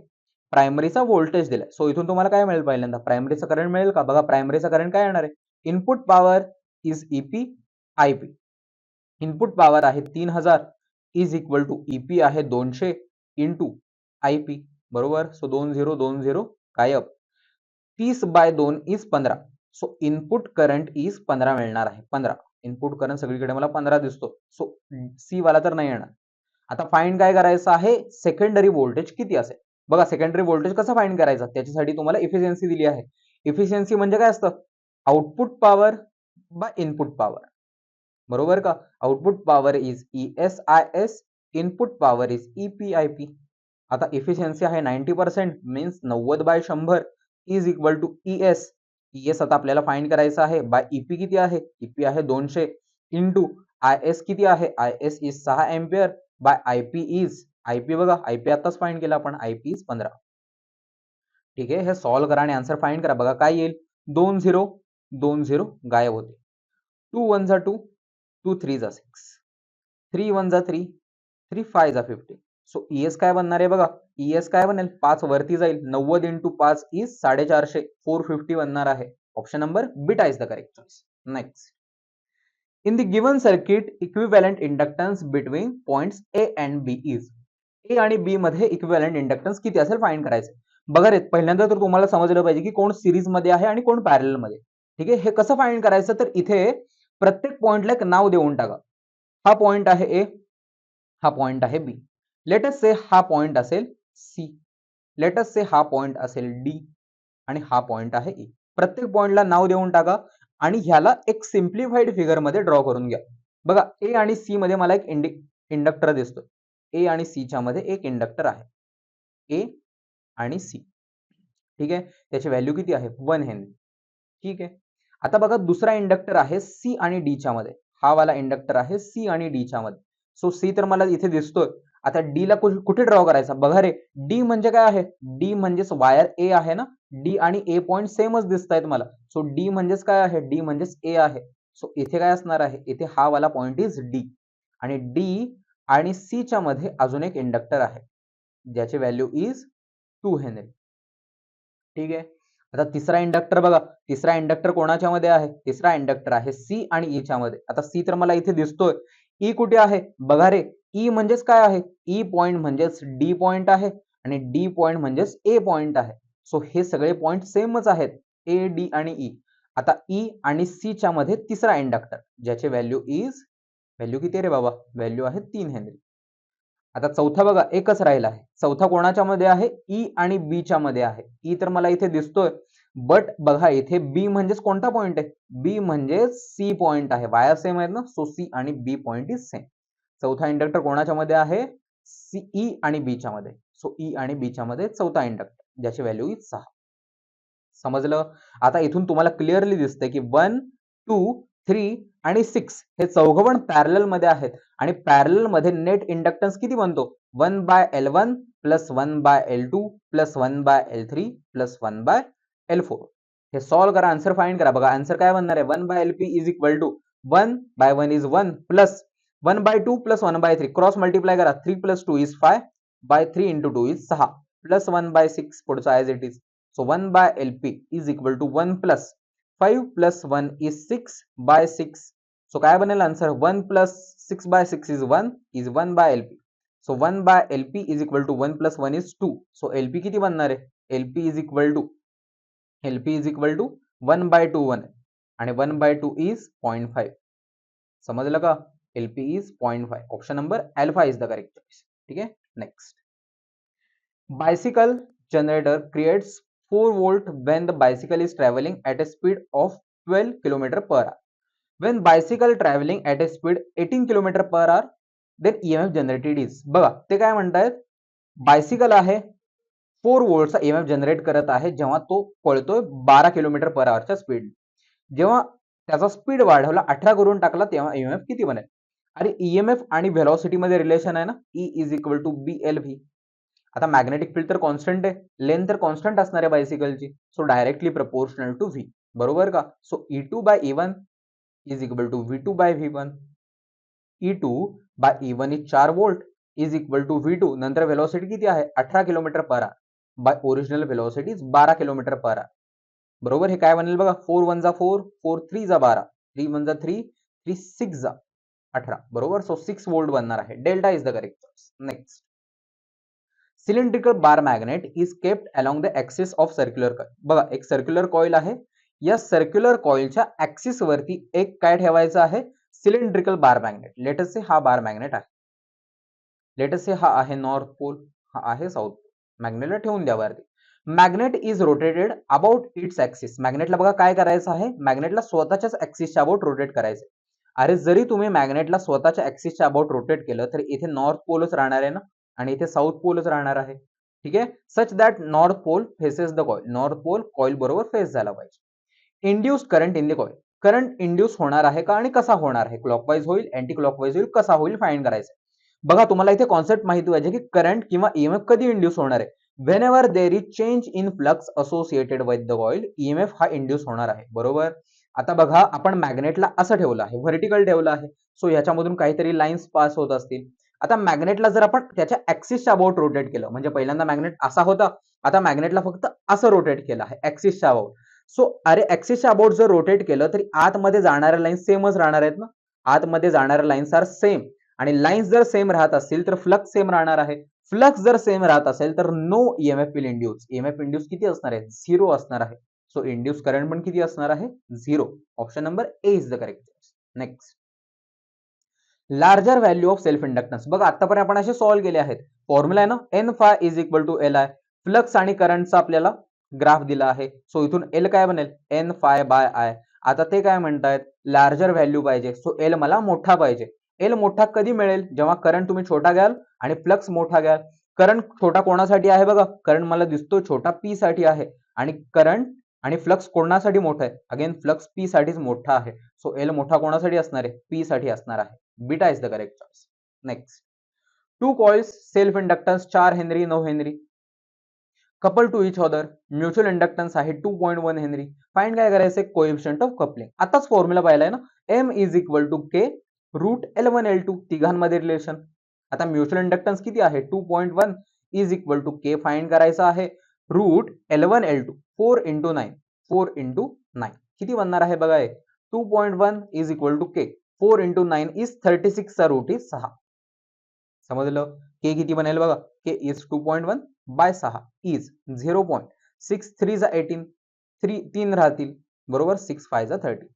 प्रायमरीचा व्होल्टेज दिलाय. सो इथून तुम्हाला काय मिळेल? पहिल्यांदा प्रायमरीचा करंट मिळेल का? बघा प्रायमरीचा करंट काय येणार आहे? Input power is EP IP. Input power आहे 3000 इज इक्वल टू EP आहे 200 इंटू IP. बरोबर. सो 2020 गायब. 30/2 is 15. So input current is 15 मिळणार आहे. 15 इनपुट करंट सगळीकडे मला 15 दिसतो. सो सी वाला तर नाही येणार. आता फाइंड काय करायचं आहे? सेकंडरी व्होल्टेज किती असेल? बघा सेकंडरी व्होल्टेज कसं फाइंड करायचं? त्याच्यासाठी तुम्हाला इफिशियन्सी दिली आहे. इफिशियन्सी म्हणजे काय असतं? Output power by input power. बरोबर का? Output power is ESIS, input power is EPIP. आता इफिशियन्सी आहे 90% means 90/100 is equal to ES. ES आता आपल्याला फाइंड करायचं आहे बाय EP किती आहे? EP आहे 200 इंटू IS किती आहे? IS is 6 ampere by IP is IP. बघा IP आताच फाइंड केला आपण. IP is 15. ठीक आहे. हे सॉल्व्ह करा आणि आन्सर फाइंड करा. बघा काय येईल? 2020 गायब होते. 2 1 जा 2, 2 3 जा 6, 3 1 जा 3, 3 5 जा 50. सो ES काय बनणार आहे? बघा ES काय बनेल? 5 वरती जाईल. 90 इंटू 5 इज 450, 450 बनणार आहे. Option number beta is the correct choice. Next, in the given circuit equivalent inductance between points A and B is. A आणि B मध्ये इक्विव्हॅलंट इंडक्टन्स किती असेल फाइंड करायचं. बघा रे, पहिल्यांदा तर तुम्हाला समजलं पाहिजे की कोण सिरीज मध्ये आहे आणि कोण पॅरलल मध्ये. ठीक आहे. हे कसं फाइंड करायचं? तर इथे प्रत्येक पॉइंटला एक नाव देऊन टाका. हा पॉइंट आहे A, हा पॉइंट आहे B. लेटस से हा पॉइंट असेल C, लेटस से हा पॉइंट असेल D आणि हा पॉइंट आहे E. प्रत्येक पॉइंटला नाव देऊन टाका आणि ह्याला एक सिम्प्लिफाईड फिगर मध्ये ड्रॉ करून घ्या. बघा A आणि C मध्ये मला एक इंडक्टर दिसतो. A आणि C च्या मध्ये एक इंडक्टर आहे. A आणि C. ठीक आहे. त्याची व्हॅल्यू किती आहे? 1 हेनरी. ठीक आहे. आता बघा दुसरा इंडक्टर आहे C आणि D च्या मध्ये. हा वाला इंडक्टर आहे C आणि D च्या मध्ये. सो C तर मला इथे दिसतोय. आता D ला कुठे ड्रॉ करायचा? बघा रे, D म्हणजे काय आहे? D म्हणजेच वायर A आहे ना. D आणि A पॉइंट सेमच दिसत आहेत मला. सो D म्हणजेच काय आहे? D म्हणजेच A आहे. सो इथे काय असणार आहे? इथे हा वाला पॉइंट इज D आणि D आणि C च्या मध्ये अजून एक इंडक्टर आहे ज्याची व्हॅल्यू इज 2 हेनरी. ठीक आहे. आता तिसरा इंडक्टर बघा, तिसरा इंडक्टर कोणाच्या मध्ये आहे? तिसरा इंडक्टर आहे C आणि E च्या मध्ये. आता C तर मला इथे दिसतोय, E कुठे आहे? बघा रे, E म्हणजेच काय आहे? E पॉइंट म्हणजेच D पॉइंट आहे आणि D पॉइंट म्हणजेच A पॉइंट आहे. सो हे सगळे पॉइंट सेमच आहेत, A, D आणि E. आता E आणि C च्या मध्ये तिसरा इंडक्टर ज्याची व्हॅल्यू किती रे बाबा? व्हॅल्यू आहे 3 हेनरी. आता चौथा बघा, एकच राहिला आहे. चौथा कोणाच्या मध्ये आहे? E आणि B च्या मध्ये आहे. E तर मला इथे दिसतोय, बट बघा इथे B म्हणजेच कोणता पॉइंट आहे? B म्हणजेच C पॉइंट आहे. वाया सेम आहेत ना, सो C आणि B पॉइंट इज सेम. चौथा इंडक्टर कोणाच्या मध्ये आहे? E आणि B च्या मध्ये. सो E आणि B च्या मध्ये चौथा इंडक्टर ज्याची व्हॅल्यू इज 6. समजलं? आता इथून तुम्हाला क्लिअरली दिसतंय की 1, 2, 3 आणि 6 हे चौघं पण पॅरलल मध्ये आहेत आणि पॅरलल मध्ये नेट इंडक्टन्स किती बनतो? 1/L1 plus 1/L2 plus 1/L3 plus 1/L4. हे सॉल्व करा, आन्सर फाइंड करा. बघा आन्सर काय बनणार आहे? 1/LP is equal to 1/1 is 1 plus 1/2 plus 1/3 cross multiply करा. 3 plus 2 is 5/3 into 2 is 6 plus 1/6 पुढचा as it is. So 1/LP is equal to 1 plus 5 plus 1 is 6/6. So काय बनेल answer? 1 plus 6/6 is 1 by LP. So 1/LP is equal to 1 plus 1 is 2. So LP किती बनणार आहे? LP is equal to 1/2 आणि 1/2 is 0.5. समजलं का? LP is 0.5. Option number alpha is the correct choice. ठीक आहे. Next, bicycle generator creates 4 volt when the bicycle is traveling at a speed of 12 km per hour. When bicycle traveling at a speed 18 km per hour, then EMF generated is. बघा ते काय म्हणतायत, bicycle आहे 4 वोल्टचा EMF generate करत आहे जेव्हा तो पळतोय 12 किलोमीटर पर आवरच्या स्पीड. जेव्हा त्याचा स्पीड वाढवला 18 करून टाकला तेव्हा EMF किती बनेल? अरे EMF आणि व्हेलॉसिटी मध्ये रिलेशन आहे ना, E is equal to BLV. आता मॅग्नेटिक फील्ड तर कॉन्स्टंट आहे, लेंथ तर कॉन्स्टंट असणार आहे बायसिकलची, so directly proportional to V. बरोबर का? सो E2/E1 is equal to V2/V1. E2 by E1 is 4 volt is equal to V2. नंतर व्हेलॉसिटी किती आहे? 18 kilometre per hour by original velocity 12 kilometre per hour. बरोबर, हे काय बनेल बघा, 4 1 जा 4, 4 3 जा 12, 3 1 जा 3, 3 6 जा 18. बरोबर, सो 6 वोल्ट बनणार आहे. Delta is the correct choice. Next, cylindrical bar magnet is kept along the axis of circular coil. बघा एक सर्क्युलर कॉइल आहे, या सर्क्युलर कॉइलच्या ऍक्सिस वरती एक काय ठेवायचं आहे? सिलेंड्रिकल बार मॅग्नेट. लेट अस से हा बार मॅग्नेट आहे, लेट अस से हा आहे नॉर्थ पोल, हा आहे साऊथ पोल. मॅग्नेटला ठेवून द्या वरती. Magnet is rotated about its axis. मॅग्नेटला बघा काय करायचं आहे? मॅग्नेटला स्वतःच्याच ऍक्सिसच्या अबाउट रोटेट करायचं. अरे जरी तुम्ही मॅग्नेटला स्वतःच्या ऍक्सिसच्या अबाउट रोटेट केलं तर इथे नॉर्थ पोलच राहणार आहे ना, आणि इथे साऊथ पोलच राहणार आहे. ठीक आहे, such that north pole faces the coil. North pole coil बरोबर फेस झाला पाहिजे. Induced current in the coil. Current induce होणार आहे का आणि कसा होणार आहे? क्लॉकवाईज होईल, अँटी क्लॉकवाईज होईल, कसा होईल फाइंड करायचं. बघा तुम्हाला इथे कॉन्सेप्ट माहिती पाहिजे की करंट किंवा EMF कधी इंड्यूस होणार आहे? Whenever there is change in flux associated with the coil, EMF हा इंड्यूस होणार आहे. बरोबर, आता बघा आपण मॅग्नेटला असं ठेवलं आहे, व्हर्टिकल ठेवलं आहे, सो ह्याच्यामधून काहीतरी लाईन्स पास होत असतील. आता मॅग्नेटला जर आपण त्याच्या ऍक्सिसच्या अबाउट रोटेट केलं, म्हणजे पहिल्यांदा मॅग्नेट असा होता, आता मॅग्नेटला फक्त असं रोटेट केलं आहे ऍक्सिसच्या अबाउट. सो अरे ऍक्सिसच्या अबाउट जर रोटेट केलं तरी आतमध्ये जाणाऱ्या लाईन्स सेमच राहणार आहेत ना, आतमध्ये जाणाऱ्या लाईन्स आर सेम, आणि लाईन्स जर सेम राहत असतील तर फ्लक्स सेम राहणार आहे. फ्लक्स जर सेम राहत असेल तर no EMF will induce. EMF induce किती असणार आहे? 0 असणार आहे. सो इंड्यूस करंट पण किती असणार आहे? 0. Option number A is the correct choice. Next, larger value of self inductance. बघा आतापर्यंत आपण असे सॉल्व्ह केले आहेत. फॉर्म्युला आहे ना, N phi is equal to Li. Flux आणि करंटचा आपल्याला ग्राफ दिला आहे, सो इथून L काय बनेल? N phi by I. आता ते काय म्हणतायत? लार्जर व्हॅल्यू पाहिजे, सो L मला मोठा पाहिजे. L मोठा कधी मिळेल? जेव्हा करंट तुम्ही छोटा घ्याल आणि फ्लक्स मोठा घ्याल. करंट छोटा कोणासाठी आहे? बघा करंट मला दिसतो छोटा P साठी आहे, आणि करंट आणि फ्लक्स कोणासाठी मोठा आहे? अगेन फ्लक्स P साठीच मोठा आहे, सो L मोठा कोणासाठी असणार आहे? P साठी असणार आहे. Beta is the correct choice. Next, 2 coils self inductance 4 henry 9 henry couple to each other, mutual inductance आहे 2.1 हेनरी. फाइंड काय करायचं? Coefficient of coupling. आताच फॉर्म्युला पाहिलाय ना, M is equal to K root L1 L2, तिघांमध्ये रिलेशन. आता mutual inductance किती आहे 2.1 is equal to K find करायचा आहे route L1 L2 4 into 9 4 into 9 किती बनणार आहे बघा हे 2.1 is equal to K 4 into 9 is 36 चा रूट इज 6 समजलं के किती बनेल बघा के इज 2.1 बाय 6 इज 0.63 जा 18 3 राहतील बरोबर 6 5 जा 30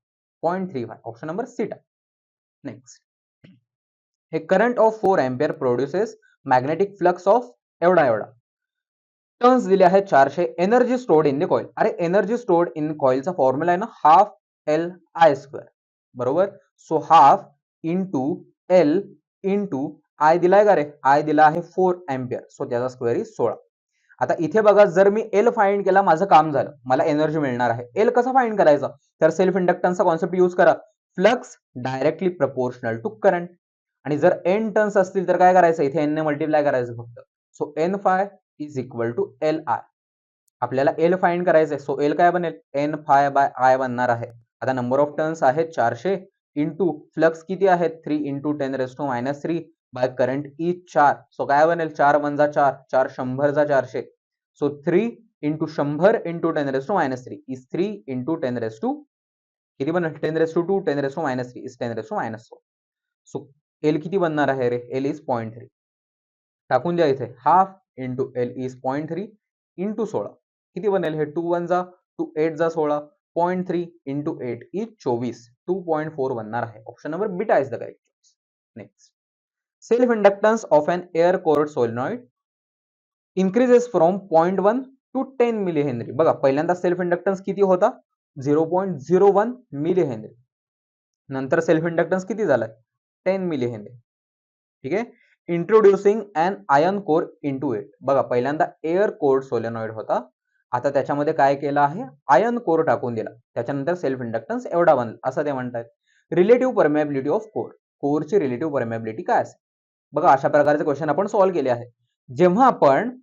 0.35 ऑप्शन नंबर सी टाक नेक्स्ट हे current of 4 ampere produces magnetic flux of एवढा एवढा टर्न्स दिले आहेत 400 energy stored in the coil अरे एनर्जी स्टोर्ड इन कॉइलचा फॉर्म्युला आहे ना हाफ एल आय स्क्वेअर बरोबर so half into L into I दिलाय का रे आय दिला आहे 4 एम्पियर सो त्याचा स्क्वेअर इज 16 आता इथे बघा जर मी एल फाइंड केला माझं काम झालं मला एनर्जी मिळणार आहे एल कसा फाइंड करायचा तर सेल्फ इंडक्टन्सचा कॉन्सेप्ट यूज करा flux directly proportional to current आणि जर एन टर्न्स असतील तर काय करायचं इथे एन ने मल्टिप्लाय करायचं फक्त so N phi is equal to L I आपल्याला एल फाइंड करायचंय सो एल काय बनेल एन फाय बाय आय बनणार आहे आता नंबर ऑफ टर्न्स आहेत 400 इंटू फ्लक्स किती आहेत 3 into 10⁻³ by current E 4 so काय बनेल 4 1 जा 4 4 100 जा 400 so 3 into 100 into 10⁻³ is 3 into 10 किती बनेल 10⁻² 10⁻³ इज 10⁻⁴ सो एल किती बनणार आहे रे एल इज 0.3 टाकून द्या इथे half into L is 0.3 into 16 किती बनेल हे 2 1 जा 2 8 जा 16 0.3 इंटू 8 इज 24 2.4 बनणार आहे option number beta is the correct choice next self inductance of an air cored solenoid increases from 0.1 to 10 milli henry बघा पहिल्यांदा सेल्फ इंडक्टन्स किती होता 0.01 मिली हेनरी नंतर सेल्फ इंडक्टन्स किती झालाय 10 मिली हेनरी ठीक आहे introducing an iron core into it बघा पहिल्यांदा एअर कोर्ड सोलेनॉइड होता आता त्याच्यामध्ये काय केलं आहे आयर्न कोर टाकून दिला त्याच्यानंतर सेल्फ इंडक्टन्स एवढा बनला असं ते म्हणतात relative permeability of core Korchi relative permeability काय असेल बघा अशा प्रकारचे क्वेश्चन आपण सॉल्व्ह केले आहे जेव्हा आपण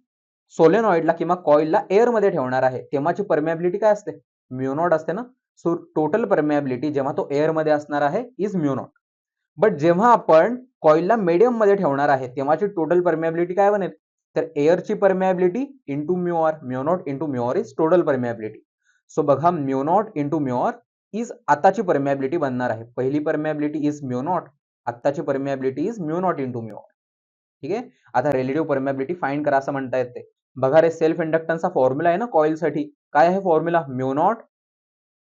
सोलेनॉइडला किंवा कॉइलला एअर मध्ये ठेवणार आहे तेव्हाची परमेबिलिटी काय असते म्यू नॉट असते ना सो टोटल परमेबिलिटी जेव्हा तो एअर मध्ये असणार आहे इज म्यू नॉट बट जेव्हा आपण कॉइलला मीडियम मध्ये ठेवणार आहे तेव्हाची टोटल परमेबिलिटी काय बनेल तर एअरची permeability into mu naught into mu R is total permeability so बघा mu naught into mu R is आताची परमेबिलिटी बनणार आहे पहिली परमेबिलिटी इज म्यू नॉट आताची permeability is mu naught into mu R ठीक आहे आता रिलेटिव्ह परमेबिलिटी फाइंड करा असं म्हणता येते बघा रे सेल्फ इंडक्टन्सचा फॉर्म्युला आहे ना कॉइलसाठी काय आहे formula mu naught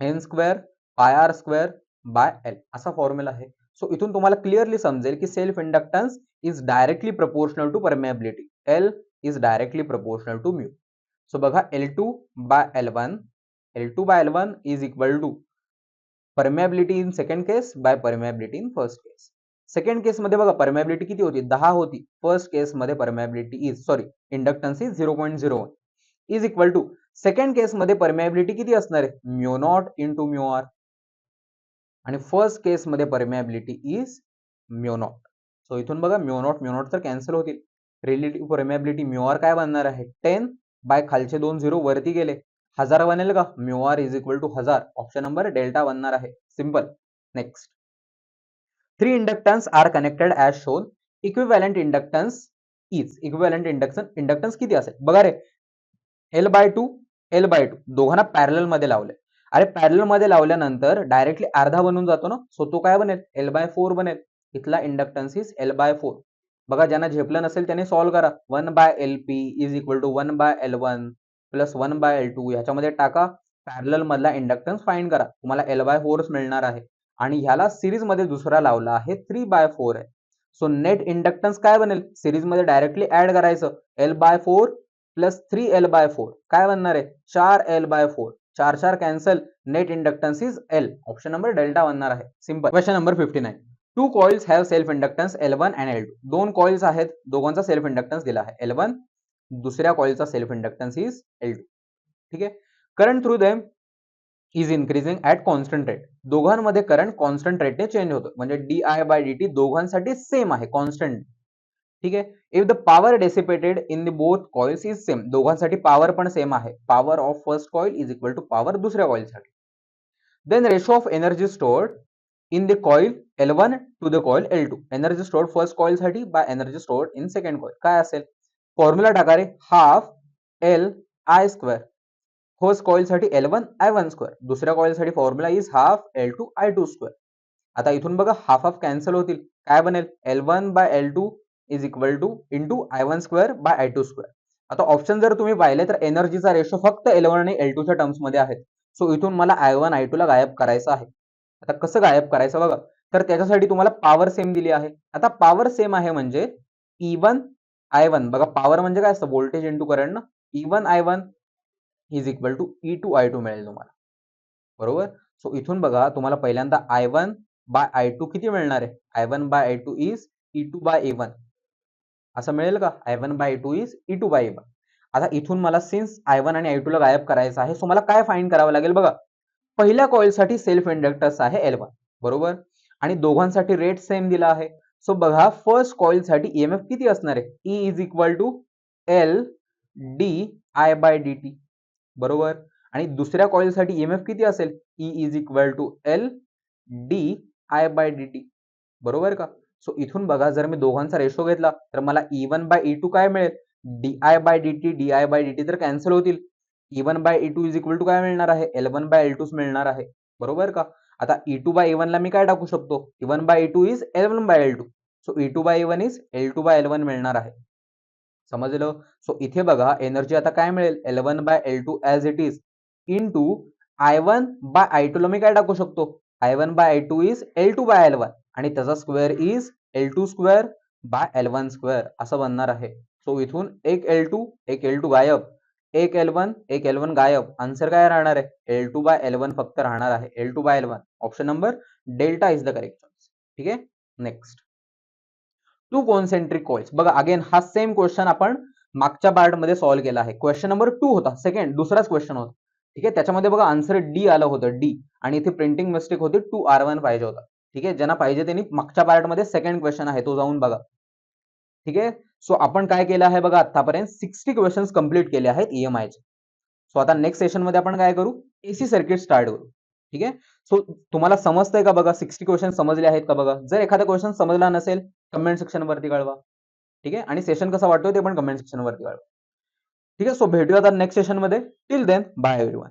N square pi R square by L असा फॉर्म्युला आहे सो इथून तुम्हाला क्लिअरली समजेल की self inductance is directly proportional to permeability L is directly proportional to mu so बघा L2 by L1 is equal to permeability in second case by permeability in first case second case मध्ये बघा permeability किती होती 10 होती first case मध्ये permeability is inductance is 0.01 is equal to second case मध्ये permeability किती असणार आहे mu naught into mu R आणि फर्स्ट केस मध्ये permeability is mu naught so इथून बघा म्यू नॉट तर कॅन्सल होतील रिलेटिव्ह परमेबिलिटी म्यू आर काय बनणार आहे 10 बाय खालचे 2 0 वरती गेले 1000 बनेल का mu R is equal to 1000 option number delta बनणार आहे simple next 3 inductance are connected as shown equivalent inductance inductance किती असेल बघा रे L/2 दोघांना पॅरलल मध्ये लावले अरे पॅरलल मध्ये लावल्यानंतर डायरेक्टली अर्धा बनून जातो ना सो तो काय बनेल L/4 बनेल इथला इंडक्टन्स इज L/4 बघा ज्यांना झेपलं नसेल त्याने सॉल्व्ह करा 1/LP is equal to 1/L1 plus 1/L2 ह्याच्यामध्ये टाका पॅरलल मधला इंडक्टन्स फाइंड करा तुम्हाला L/4 मिळणार आहे आणि ह्याला सिरीज मध्ये दुसरा लावला आहे 3/4 आहे सो नेट इंडक्टन्स काय बनेल सिरीज मध्ये डायरेक्टली ऍड करायचं L/4 प्लस 3L/4 काय बनणार आहे 4L/4 4 cancel net inductance is L option number delta बनणार आहे simple question number 59 two coils have self inductance L1 and L2 दोन कॉइल्स आहेत दोघांचा सेल्फ इंडक्टन्स दिला आहे L1 दुसऱ्या कॉइलचा सेल्फ इंडक्टन्स इज L2 ठीक आहे current through them is increasing at constant rate दोघांमध्ये करंट कॉन्स्टंट रेटने चेंज होतो म्हणजे di/dt दोघांसाठी सेम आहे कॉन्स्टंट ठीक आहे if the power dissipated in the both coils is same दोघांसाठी पॉवर पण सेम आहे power of first coil is equal to power दुसऱ्या कॉइलसाठी then ratio of energy stored in the coil L1 to the coil L2. Energy stored first coil साठी by energy stored in second coil. काय असेल formula टाका रे, half Li². First coil साठी L1 I1². दुसऱ्या coil साठी formula is half L2 I2². आता इथून बघा हाफ हाफ कॅन्सल होतील, काय बनेल L1 by L2 is equal to into I1² by I2². आता ऑप्शन जर तुम्ही पाहिले तर एनर्जीचा रेशो फक्त L1 आणि L2 च्या टर्म्स मध्ये आहे. सो इथून मला I1 I2 ला गायब करायचं आहे. आता कसं गायब करायचं बघा, तर त्याच्यासाठी तुम्हाला पॉवर सेम दिली आहे. आता पॉवर सेम आहे म्हणजे E1 I1, बघा पॉवर म्हणजे काय असतं, व्होल्टेज इंटू करंट ना. E1 I1 is equal to E2 I2 मिळेल तुम्हाला, बरोबर. सो इथून बघा तुम्हाला पहिल्यांदा I1 बाय I2 किती मिळणार आहे, I1 by I2 is E2 by A1 असं मिळेल का, I1 by I2 is E2 by A1. आता इथून मला सिन्स I1 आणि I2 ला गायब करायचं आहे, सो मला काय फाइंड करावं लागेल बघा. पहिल्या कॉइल साठी सेल्फ इंडक्टन्स आहे L1, बरोबर, आणि दोघांसाठी रेट सेम दिला आहे. सो बघा फर्स्ट कॉइल साठी ईएमएफ किती असणार आहे, E is equal to L di by dt, बरोबर. आणि दुसऱ्या कॉइल साठी ईएमएफ किती असेल, E is equal to L di by dt, बरोबर का. सो इथून बघा जर मी दोघांचा रेशो घेतला तर मला E1 बाय E2 काय मिळेल, di बाय dt तर कॅन्सल होतील. E1 by E2 is equal to काय मिळणार आहे, L1 बाय L2 मिळणार आहे, बरोबर का. आता E2 बाय A1 ला मी काय टाकू शकतो, E1 by E2 is L1 by L2. So E2 by A1 is L2 by L1 मिळणार आहे, समजलं. सो इथे बघा एनर्जी आता काय मिळेल, L1 by L2 as it is into I1 by I2 ला मी काय टाकू शकतो, I1 by I2 is L2 by L1 आणि त्याचा square is L2² bye L1² असं बनणार आहे. सो इथून एक L2 गायब, एक L1 गायब. आन्सर काय राहणार आहे, L2 बाय L1 फक्त राहणार आहे, L2 by L1. Option number delta is the correct choice. ठीक आहे, नेक्स्ट. Two concentric coils. बघा अगेन हा सेम क्वेश्चन आपण मागच्या पार्ट मध्ये सॉल्व्ह केला आहे. क्वेश्चन नंबर 2 होता, सेकंड दुसराच क्वेश्चन होता. ठीक आहे, त्याच्यामध्ये बघा आन्सर डी आलं होतं, डी, आणि इथे प्रिंटिंग मिस्टेक होती, 2R1 पाहिजे होता. ठीक आहे, ज्यांना पाहिजे त्यांनी मागच्या पार्ट मध्ये सेकंड क्वेश्चन आहे तो जाऊन बघा. ठीक आहे, सो आपण काय केलं आहे बघा, आतापर्यंत 60 क्वेश्चन्स कंप्लीट केले आहेत EMI चे. सो आता नेक्स्ट सेशन मध्ये आपण काय करू, एसी सर्किट स्टार्ट करू. ठीक आहे, सो तुम्हाला समजतंय का बघा, 60 क्वेश्चन समजले आहेत का बघा. जर एखादा क्वेश्चन समजला नसेल कमेंट सेक्शन वरती कळवा. ठीक आहे, आणि सेशन कसा वाटतोय ते पण कमेंट सेक्शन वरती कळवा. ठीक आहे, सो भेटूया आता नेक्स्ट सेशन मध्ये. Till then bye everyone.